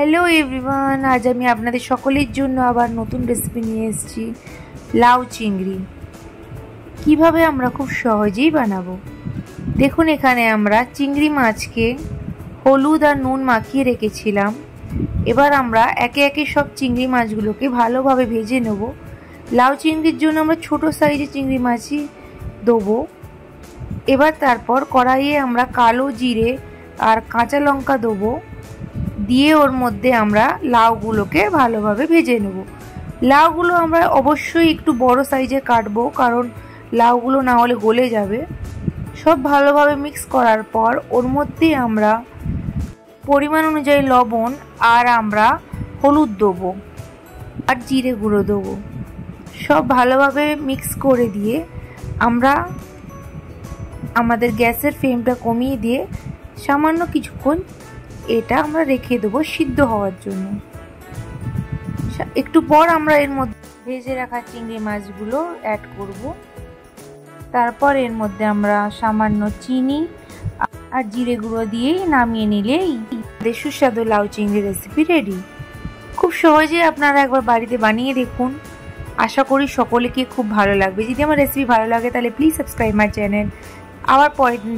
Hello everyone, আজ আমি আপনাদের সকলের জন্য আবার নতুন রেসিপি নিয়ে এসেছি। লাউ চিংড়ি কিভাবে আমরা খুব সহজেই বানাবো। দেখুন, এখানে আমরা চিংড়ি মাছকে হলুদ আর নুন মাখিয়ে রেখেছিলাম। এবার আমরা একে একে সব চিংড়ি মাছগুলোকে ভালোভাবে ভেজে নেব। লাউ চিংড়ির জন্য আমরা ছোট সাইজের চিংড়ি মাছই দেবো। এবার তারপর কড়াইয়ে আমরা কালো জিরে আর কাঁচা লঙ্কা দেবো, দিয়ে ওর মধ্যে আমরা লাউগুলোকে ভালোভাবে ভেজে নেব। লাউগুলো আমরা অবশ্যই একটু বড় সাইজে কাটবো, কারণ লাউগুলো না হলে গলে যাবে। সব ভালোভাবে মিক্স করার পর ওর মধ্যে আমরা পরিমাণ অনুযায়ী লবণ আর আমরা হলুদ দেবো আর জিরে গুঁড়ো দেবো। সব ভালোভাবে মিক্স করে দিয়ে আমরা আমাদের গ্যাসের ফ্লেমটা কমিয়ে দিয়ে সামান্য কিছুক্ষণ এটা আমরা রেখে দেবো সিদ্ধ হওয়ার জন্য। একটু পর আমরা এর মধ্যে ভেজে রাখা চিংড়ি মাছগুলো অ্যাড করব। তারপর এর মধ্যে আমরা সামান্য চিনি আর জিরে গুঁড়ো দিয়েই নামিয়ে নিলেই সুস্বাদু লাউ চিংড়ি রেসিপি রেডি। খুব সহজে আপনারা একবার বাড়িতে বানিয়ে দেখুন, আশা করি সকলকে খুব ভালো লাগবে। যদি আমার রেসিপি ভালো লাগে তাহলে প্লিজ সাবস্ক্রাইব মাই চ্যানেল। আবার পরের দিন